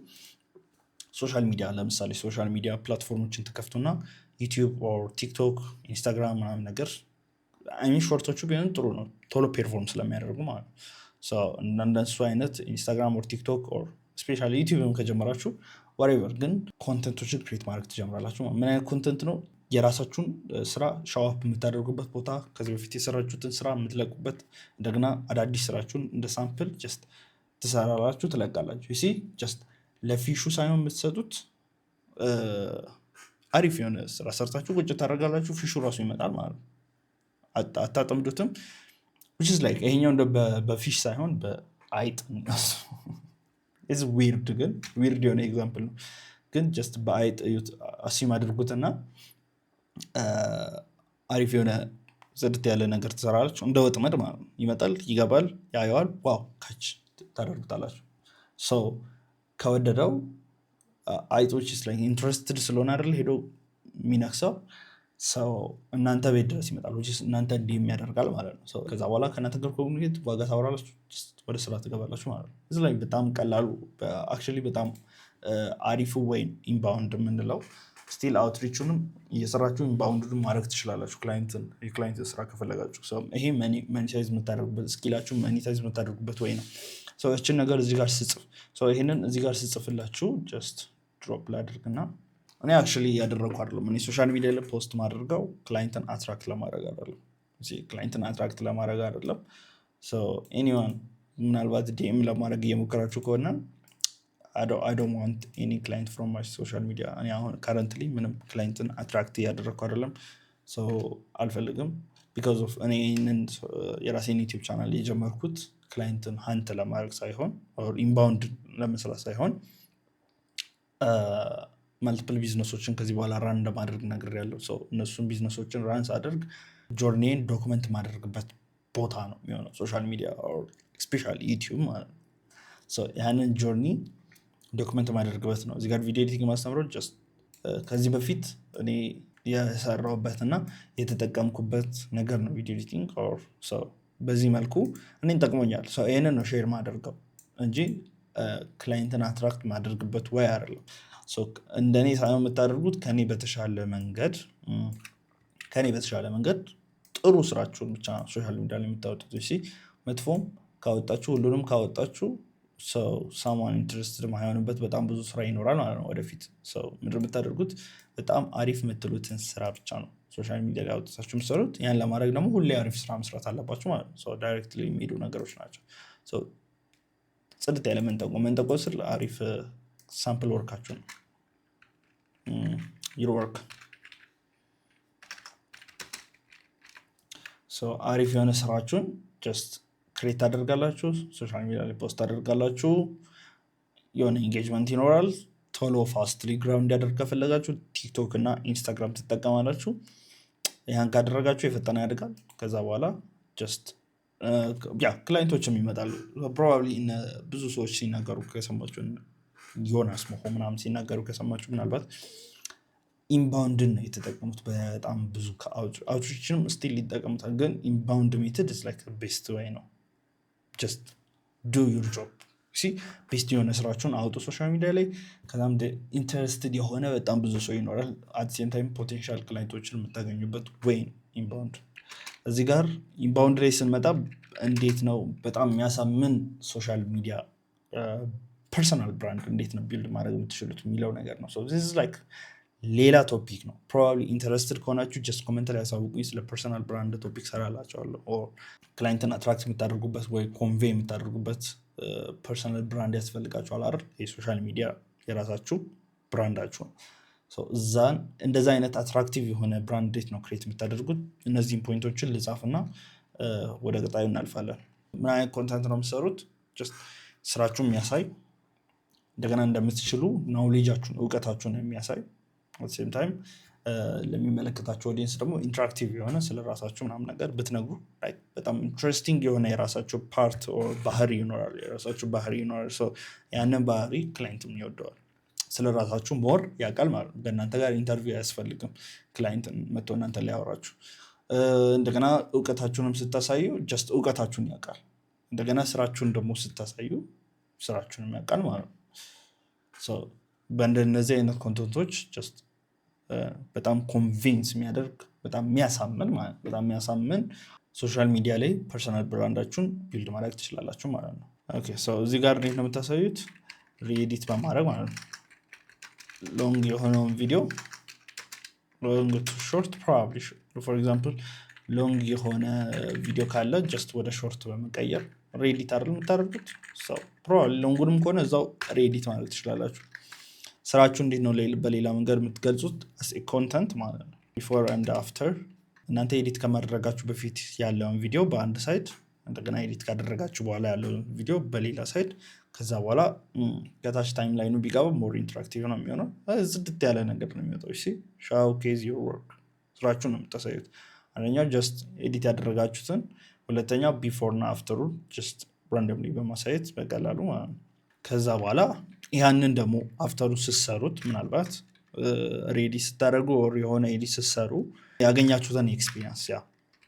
ሶሻል ሚዲያ ለምሳሌ ሶሻል ሚዲያ ፕላትፎርሞችን ትከፍቱና ዩቲዩብ ኦር ቲክቶክ፣ ኢንስታግራም ምናምን ነገር ሾርቶቹ ቢሆን ጥሩ ነው ቶሎ ፔርፎርም ስለሚያደርጉ ማለት ነው። እንደሱ አይነት ኢንስታግራም ኦር ቲክቶክ ኦር ስፔሻሊ ዩቲዩብም ከጀመራችሁ ወሬቨር ግን ኮንተንቶችን ክሬት ማድረግ ትጀምራላችሁ። ምን አይነት ኮንተንት ነው? የራሳችሁን ስራ ሻዋፕ የምታደርጉበት ቦታ፣ ከዚህ በፊት የሰራችሁትን ስራ የምትለቁበት፣ እንደገና አዳዲስ ስራችሁን እንደ ሳምፕል ጀስት ትሰራላችሁ፣ ትለቃላችሁ። ጀስት ለፊሹ ሳይሆን የምትሰጡት አሪፍ የሆነ ስራ ሰርታችሁ ቁጭ ታደርጋላችሁ። ፊሹ ራሱ ይመጣል ማለት ነው። አታጠምዱትም። ይሄኛው በፊሽ ሳይሆን በአይጥ ዊርድ ግን ዊርድ የሆነ ኤግዛምፕል ነው። ግን ጀስት በአይጥ አሲም አድርጉትና አሪፍ የሆነ ጽድት ያለ ነገር ትሰራላችሁ። እንደ ወጥመድ ማለት ነው። ይመጣል፣ ይገባል፣ ያየዋል፣ ዋው ካች ታደርጉታላችሁ። ሰው ከወደደው አይጦች ኢንትረስትድ ስለሆነ አይደል ሄዶ የሚነክሰው ሰው እናንተ ቤት ድረስ ይመጣል። እናንተ እንዲህ የሚያደርጋል ማለት ነው። ከዛ በኋላ ከእናንተ ጋር ኮሚኒኬት ዋጋ ታወራላችሁ፣ ወደ ስራ ትገባላችሁ ማለት ነው። እዚ ላይ በጣም ቀላሉ አክቹዋሊ በጣም አሪፉ ወይ ኢንባውንድ የምንለው ስቲል አውትሪቹንም እየሰራችሁ ኢንባውንድንም ማድረግ ትችላላችሁ። የክላይንት ስራ ከፈለጋችሁ ይሄ መኒታይዝ የምታደርጉበት ስኪላችሁ መኒታይዝ የምታደርጉበት ወይ ነው። እችን ነገር እዚህ ጋር ስጽፍ ይሄንን እዚህ ጋር ስጽፍላችሁ ጀስት ድሮፕ ላድርግና እኔ አክቹዋሊ እያደረግኩ አይደለም። እኔ ሶሻል ሚዲያ ላይ ፖስት ማድረገው ክላይንትን አትራክት ለማድረግ አይደለም። ኤኒዋን ምናልባት ዲኤም ለማድረግ እየሞከራችሁ ከሆነ I don't want any client from my social media። እኔ አሁን ካረንትሊ ምንም ክላይንትን አትራክት እያደረግኩ አይደለም። አልፈልግም። ቢካዝ ኦፍ እኔ ይህንን የራሴን ዩቲዩብ ቻናል የጀመርኩት ክላይንትን ሀንት ለማድረግ ሳይሆን ኢንባውንድ ለመስራት ሳይሆን መልቲፕል ቢዝነሶችን ከዚህ በኋላ ራን እንደማድረግ ነግሬያለሁ። እነሱን ቢዝነሶችን ራን ሳደርግ ጆርኒን ዶክመንት ማደርግበት ቦታ ነው የሚሆነው ሶሻል ሚዲያ ስፔሻሊ ዩቲዩብ ማለት ነው። ያንን ጆርኒ ዶክመንት ማደርግበት ነው። እዚህ ጋር ቪዲዮ ኤዲቲንግ ማስተምረው ጀስት ከዚህ በፊት እኔ የሰራሁበትና የተጠቀምኩበት ነገር ነው ቪዲዮ ኤዲቲንግ። በዚህ መልኩ እኔን ጠቅሞኛል። ይህንን ነው ሼር ማደርገው እንጂ ክላይንትን አትራክት ማደርግበት ወይ አይደለም። እንደኔ ሳይሆን የምታደርጉት ከኔ በተሻለ መንገድ ጥሩ ስራችሁን ብቻ ሶሻል ሚዲያ ላይ የምታወጡት። መጥፎም ካወጣችሁ ሁሉንም ካወጣችሁ ሳማን ኢንትረስትድ ማይሆንበት በጣም ብዙ ስራ ይኖራል ማለት ነው ወደፊት። ምንድን የምታደርጉት በጣም አሪፍ የምትሉትን ስራ ብቻ ነው ሶሻል ሚዲያ ላይ አውጥታችሁ የምትሰሩት። ያን ለማድረግ ደግሞ ሁሌ አሪፍ ስራ መስራት አለባችሁ ማለት ነው። ዳይሬክትሊ የሚሄዱ ነገሮች ናቸው። ጽድት ያለ መንጠቆ ስል አሪፍ ሳምፕል ወርካችሁ ነው። ዩር ወርክ አሪፍ የሆነ ስራችሁን ጀስት ክሬት ታደርጋላችሁ፣ ሶሻል ሚዲያ ላይ ፖስት ታደርጋላችሁ። የሆነ ኢንጌጅመንት ይኖራል። ቶሎ ፋስትሊ ግራው እንዲያደርግ ከፈለጋችሁ ቲክቶክ እና ኢንስታግራም ትጠቀማላችሁ። ያን ካደረጋችሁ የፈጠነ ያድጋል። ከዛ በኋላ ጀስት ክላይንቶችም ይመጣሉ። ፕሮባብሊ ብዙ ሰዎች ሲናገሩ ከሰማችሁ ዮናስ መሆ ምናምን ሲናገሩ ከሰማችሁ ምናልባት ኢንባውንድን ነው የተጠቀሙት በጣም ብዙ። አውትሪችንም ስቲል ሊጠቀሙታል፣ ግን ኢንባውንድ ሜትድ ቤስት ወይ ነው። ጀስት ዱ ዩር ጆብ። ቤስት የሆነ ስራችሁን አውጡ ሶሻል ሚዲያ ላይ። ከዛም ኢንተረስትድ የሆነ በጣም ብዙ ሰው ይኖራል። አት ሴም ታይም ፖቴንሻል ክላይንቶችን የምታገኙበት ወይ ኢንባውንድ። እዚህ ጋር ኢንባውንድ ላይ ስንመጣ እንዴት ነው በጣም የሚያሳምን ሶሻል ሚዲያ ፐርሰናል ብራንድ እንዴት ነው ቢልድ ማድረግ የምትችሉት የሚለው ነገር ነው። ሌላ ቶፒክ ነው። ፕሮባብሊ ኢንተረስትድ ከሆናችሁ ጀስት ኮመንት ላይ ያሳውቁኝ። ስለ ፐርሰናል ብራንድ ቶፒክ ሰራላቸዋለሁ። ክላይንትን አትራክት የምታደርጉበት ወይ ኮንቬ የምታደርጉበት ፐርሰናል ብራንድ ያስፈልጋችኋል አይደል? የሶሻል ሚዲያ የራሳችሁ ብራንዳችሁ ነው። እዛን እንደዛ አይነት አትራክቲቭ የሆነ ብራንድ እንዴት ነው ክሬት የምታደርጉት? እነዚህን ፖይንቶችን ልጻፍና ወደ ቀጣዩ እናልፋለን። ምን አይነት ኮንተንት ነው የምትሰሩት? ጀስት ስራችሁን የሚያሳይ እንደገና እንደምትችሉ ናውሌጃችሁን እውቀታችሁን የሚያሳይ ሴም ታይም ለሚመለከታቸው ኦዲየንስ ደግሞ ኢንተራክቲቭ የሆነ ስለ ራሳችሁ ምናምን ነገር ብትነግሩ በጣም ኢንትረስቲንግ የሆነ የራሳቸው ፓርት ባህሪ ይኖራል። ያንን ባህሪ ክላይንትም ይወደዋል። ስለ ራሳችሁ ሞር ያውቃል ማለት ነው። በእናንተ ጋር ኢንተርቪው አያስፈልግም። ክላይንት መጥቶ እናንተ ሊያወራችሁ። እንደገና እውቀታችሁንም ስታሳዩ ጀስት እውቀታችሁን ያውቃል። እንደገና ስራችሁን ደግሞ ስታሳዩ ስራችሁንም ያውቃል ማለት ነው። በእንደነዚህ አይነት ኮንተንቶች ጀስት በጣም ኮንቪንስ የሚያደርግ በጣም የሚያሳምን ሶሻል ሚዲያ ላይ ፐርሰናል ብራንዳችሁን ቢልድ ማድረግ ትችላላችሁ ማለት ነው። እዚህ ጋር እንዴት ነው የምታሳዩት? ሪኤዲት በማድረግ ማለት ነው። ሎንግ የሆነውን ቪዲዮ ሎንግ ቱ ሾርት ፕሮባብሊ ፎር ኤግዛምፕል ሎንግ የሆነ ቪዲዮ ካለ ጀስት ወደ ሾርት በመቀየር ሪኤዲት አይደል የምታደርጉት? ፕሮባብሊ ሎንጉንም ከሆነ እዛው ሪኤዲት ማድረግ ትችላላችሁ። ስራችሁ እንዴት ነው በሌላ መንገድ የምትገልጹት? ኮንተንት ማለት ነው። ቢፎር ኤንድ አፍተር። እናንተ ኤዲት ከማድረጋችሁ በፊት ያለውን ቪዲዮ በአንድ ሳይድ፣ እንደገና ኤዲት ካደረጋችሁ በኋላ ያለውን ቪዲዮ በሌላ ሳይድ። ከዛ በኋላ ከታች ታይም ላይኑ ቢገባ ሞር ኢንተራክቲቭ ነው የሚሆነው። ጽድት ያለ ነገር ነው የሚወጣው። ሾውኬዝ ዩር ወርክ። ስራችሁን ነው የምታሳዩት። አንደኛው ጀስት ኤዲት ያደረጋችሁትን፣ ሁለተኛው ቢፎር እና አፍተሩ ጀስት ራንደምሊ በማሳየት በቀላሉ ማለት ነው። ከዛ በኋላ ያንን ደግሞ አፍተሩ ስትሰሩት ምናልባት ሬዲ ስታደርጉ የሆነ ኤዲት ስትሰሩ ያገኛችሁትን ኤክስፒሪየንስ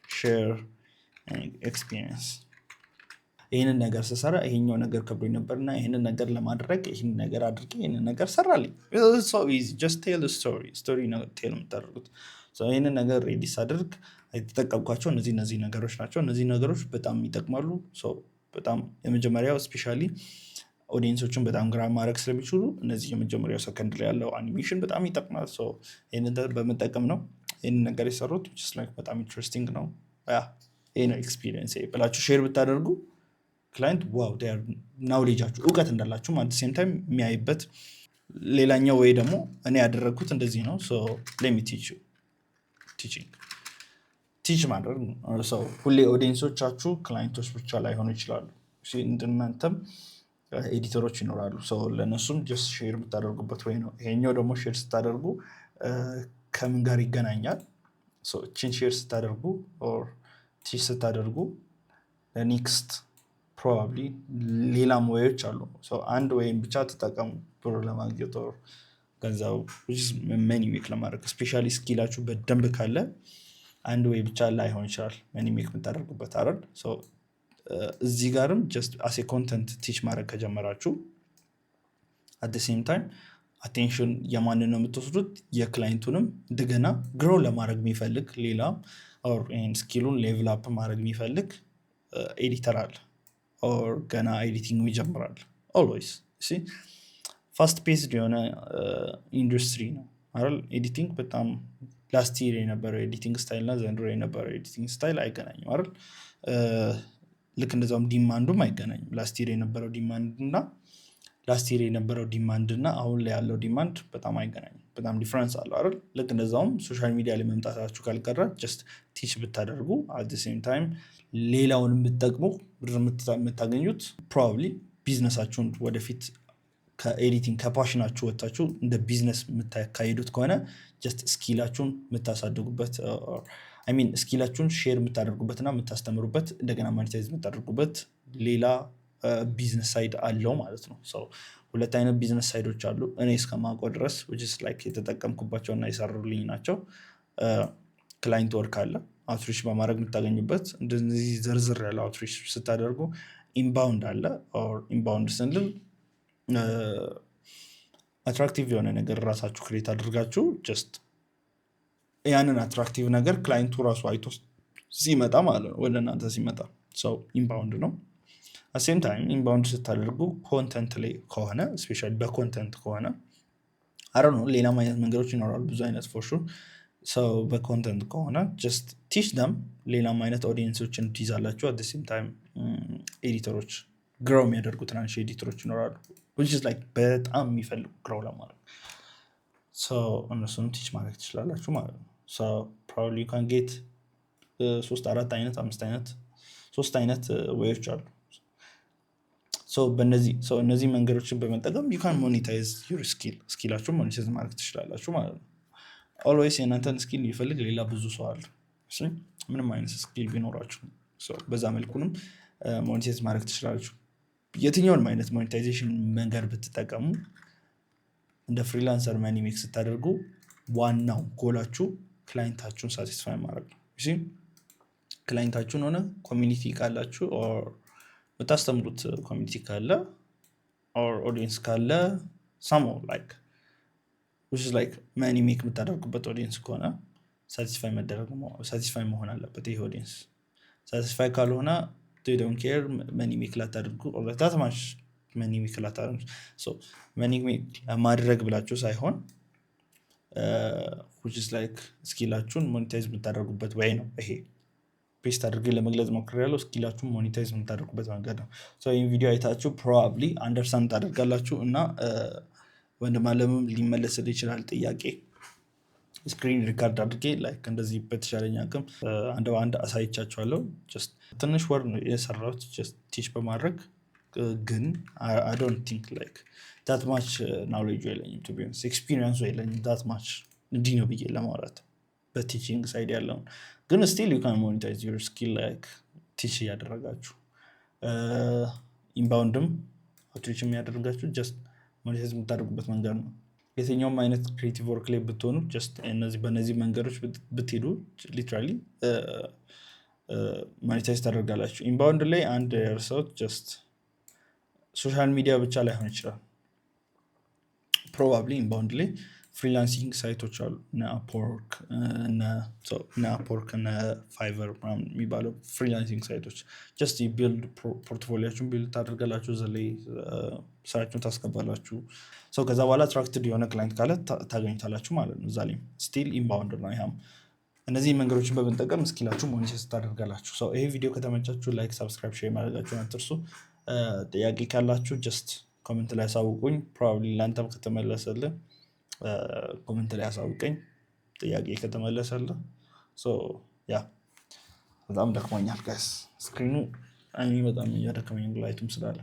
ሼር ኤክስፒሪየንስ። ይህንን ነገር ስሰራ ይሄኛው ነገር ከብዶኝ ነበርና ይህንን ነገር ለማድረግ ይህን ነገር አድርጌ ይህንን ነገር ሰራልኝ። ጀስት ቴል ስቶሪ ቴል የምታደርጉት። ይህንን ነገር ሬዲ ሳደርግ የተጠቀምኳቸው እነዚህ ነገሮች ናቸው። እነዚህ ነገሮች በጣም ይጠቅማሉ። በጣም የመጀመሪያው ስፔሻሊ ኦዲየንሶችን በጣም ግራ ማድረግ ስለሚችሉ እነዚህ የመጀመሪያው ሰከንድ ላይ ያለው አኒሜሽን በጣም ይጠቅማል። ይህንን በመጠቀም ነው ይህንን ነገር የሰሩት። በጣም ኢንትረስቲንግ ነው። ይህ ነው ኤክስፒሪየንስ ብላችሁ ሼር ብታደርጉ ክላይንት ዋው ናውሌጃችሁ እውቀት እንዳላችሁ ማለት ሴም ታይም የሚያይበት። ሌላኛው ወይ ደግሞ እኔ ያደረግኩት እንደዚህ ነው ሌሚ ቲች ማድረግ ነው። ሁሌ ኦዲየንሶቻችሁ ክላይንቶች ብቻ ላይሆኑ ይችላሉ። እናንተም ኤዲተሮች ይኖራሉ። ለእነሱም ጀስት ሼር የምታደርጉበት ወይ ነው። ይሄኛው ደግሞ ሼር ስታደርጉ ከምን ጋር ይገናኛል? እችን ሼር ስታደርጉ ቲች ስታደርጉ ለኔክስት ፕሮባብሊ ሌላም ወዮች አሉ። አንድ ወይም ብቻ ተጠቀሙ ብር ለማግኘት ገንዘቡ መኒ ሜክ ለማድረግ ስፔሻሊ ስኪላችሁ በደንብ ካለ አንድ ወይ ብቻ ላይሆን ይችላል መኒ ሜክ የምታደርጉበት አይደል። እዚህ ጋርም ጀስት አሴ ኮንተንት ቲች ማድረግ ከጀመራችሁ አት ሴም ታይም አቴንሽን የማንን ነው የምትወስዱት? የክላይንቱንም እንደገና ግሮ ለማድረግ የሚፈልግ ሌላ ይህን ስኪሉን ሌቭል አፕ ማድረግ የሚፈልግ ኤዲተር አለ ኦር ገና ኤዲቲንግ ይጀምራል። ኦልዌይስ ፋስት ፔስድ የሆነ ኢንዱስትሪ ነው አይደል ኤዲቲንግ። በጣም ላስት ይር የነበረው ኤዲቲንግ ስታይል እና ዘንድሮ የነበረው ኤዲቲንግ ስታይል አይገናኝም አይደል። ልክ እንደዛውም ዲማንዱም አይገናኝም። ላስት ይር የነበረው ዲማንድ እና አሁን ላይ ያለው ዲማንድ በጣም አይገናኝም። በጣም ዲፍረንስ አለው አይደል። ልክ እንደዛውም ሶሻል ሚዲያ ላይ መምጣታችሁ ካልቀረ ጀስት ቲች ብታደርጉ አት ሴም ታይም ሌላውን የምትጠቅሙ ብር የምታገኙት ፕሮባብሊ ቢዝነሳችሁን ወደፊት ከኤዲቲንግ ከፓሽናችሁ ወጥታችሁ እንደ ቢዝነስ የምታካሂዱት ከሆነ ጀስት ስኪላችሁን የምታሳድጉበት ሚን ስኪላችሁን ሼር የምታደርጉበት እና የምታስተምሩበት እንደገና ማኒታይዝ የምታደርጉበት ሌላ ቢዝነስ ሳይድ አለው ማለት ነው። ሁለት አይነት ቢዝነስ ሳይዶች አሉ እኔ እስከማውቀው ድረስ የተጠቀምኩባቸውና የሰሩልኝ ናቸው። ክላይንት ወርክ አለ አውትሪች በማድረግ የምታገኙበት እንደዚህ ዝርዝር ያለ አውትሪች ስታደርጉ። ኢንባውንድ አለ ኢንባውንድ ስንል አትራክቲቭ የሆነ ነገር ራሳችሁ ክሬት አድርጋችሁ ጀስት ያንን አትራክቲቭ ነገር ክላይንቱ ራሱ አይቶ ሲመጣ ማለት ነው ወደ እናንተ ሲመጣ ኢንባውንድ ነው። ሴም ታይም ኢንባውንድ ስታደርጉ ኮንተንት ላይ ከሆነ ስፔሻሊ በኮንተንት ከሆነ ነው ሌላ አይነት መንገዶች ይኖራሉ ብዙ አይነት ፎርሹ በኮንተንት ከሆነ ጀስት ቲች ደም ሌላም አይነት ኦዲየንሶችን ትይዛላችሁ። አት ሴም ታይም ኤዲተሮች ግሮው የሚያደርጉ ትናንሽ ኤዲተሮች ይኖራሉ በጣም የሚፈልጉ ግሮው ለማድረግ እነሱንም ቲች ማድረግ ትችላላችሁ ማለት ነው። ፕሮባብሊ ዩ ካን ጌት 3 4 አይነት 5 አይነት 3 አይነት ወዮች አሉ። እነዚህ መንገዶችን በመጠቀም ዩ ካን ሞኔታይዝ ዩር ስኪላችሁን ሞኔታይዝ ማድረግ ትችላላችሁ ማለት ነው። ኦልዌይስ የእናንተን ስኪል ይፈልግ ሌላ ብዙ ሰው አለ። ምንም አይነት ስኪል ቢኖራችሁ በዛ መልኩንም ሞኔታይዝ ማድረግ ትችላላችሁ። የትኛውንም አይነት ሞኔታይዜሽን መንገድ ብትጠቀሙ እንደ ፍሪላንሰር መኒ ሜክ ስታደርጉ ዋናው ጎላችሁ ክላይንታችሁን ሳቲስፋይ ማድረግ ነው። ክላይንታችሁን ሆነ ኮሚኒቲ ካላችሁ የምታስተምሩት ኮሚኒቲ ካለ ኦዲየንስ ካለ መኒ ሜክ የምታደርጉበት ኦዲየንስ ከሆነ ሳቲስፋይ መሆን አለበት። ይህ ኦዲየንስ ሳቲስፋይ ካልሆነ ዶንት ኬር መኒ ሜክ ላታደርጉ ኦርታትማሽ መኒ ሜክ ላታደርጉ መኒ ሜክ ለማድረግ ብላችሁ ሳይሆን ስኪላችሁን ሞኔታይዝ የምታደርጉበት ወይ ነው። ይሄ ፔስት አድርጌ ለመግለጽ ሞክሬያለሁ። ስኪላችሁን ሞኔታይዝ የምታደርጉበት መንገድ ነው። ይህን ቪዲዮ አይታችሁ ፕሮባብሊ አንደርስታንድ ታደርጋላችሁ እና ወንድም አለምም ሊመለስልህ ይችላል ጥያቄ ስክሪን ሪካርድ አድርጌ እንደዚህ በተሻለኝ አቅም አንድ በአንድ አሳይቻችኋለሁ። ትንሽ ወር ነው የሰራሁት ቲች በማድረግ ግን አይ ዶንት ቲንክ ዳት ማች ናውሌጅ የለኝም ቱ ቢ ሆነስት ኤክስፒሪየንሱ የለኝም ዳት ማች እንዲህ ነው ብዬ ለማውራት በቲቺንግ ሳይድ ያለውን ግን ስቲል ዩ ካን ሞኔታይዝ ዩር ስኪል ቲች እያደረጋችሁ ኢንባውንድም አውትሪች የሚያደርጋችሁ ጀስት ሞኔታይዝ የምታደርጉበት መንገድ ነው። የትኛውም አይነት ክሬቲቭ ወርክ ላይ ብትሆኑ በእነዚህ መንገዶች ብትሄዱ ሊትራሊ ሞኔታይዝ ታደርጋላችሁ። ኢንባውንድ ላይ አንድ የርሰውት ጀስት ሶሻል ሚዲያ ብቻ ላይሆን ይችላል። ፕሮባብሊ ኢንባውንድ ላይ ፍሪላንሲንግ ሳይቶች አሉ እነ አፕወርክ እነ ፋይቨር የሚባለው ፍሪላንሲንግ ሳይቶች ጀስት ቢልድ ፖርትፎሊያችሁን ቢልድ ታደርጋላችሁ። እዛ ላይ ስራችሁን ታስገባላችሁ። ከዛ በኋላ አትራክትድ የሆነ ክላይንት ካለ ታገኙታላችሁ ማለት ነው። እዛ ላይ ስቲል ኢንባውንድ ነው። ይሄም እነዚህ መንገዶችን በመጠቀም ስኪላችሁ ሞኔታይዝ ታደርጋላችሁ። ይሄ ቪዲዮ ከተመቻችሁ ላይክ፣ ሰብስክራይብ፣ ሼር ማድረጋችሁን አትርሱ። ጥያቄ ካላችሁ ጀስት ኮሜንት ላይ አሳውቁኝ። ፕሮባብሊ ለአንተም ከተመለሰልህ ኮሜንት ላይ አሳውቀኝ ጥያቄ ከተመለሰልህ። በጣም ደክሞኛል ጋይስ ስክሪኑ በጣም እያደከመኝ ላይቱም ስላለ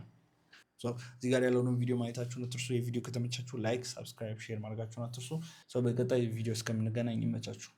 እዚህ ጋር ያለውን ቪዲዮ ማየታችሁን አትርሱ። የቪዲዮ ከተመቻችሁ ላይክ፣ ሰብስክራይብ፣ ሼር ማድረጋችሁን አትርሱ። በቀጣይ ቪዲዮ እስከምንገናኝ ይመቻችሁ።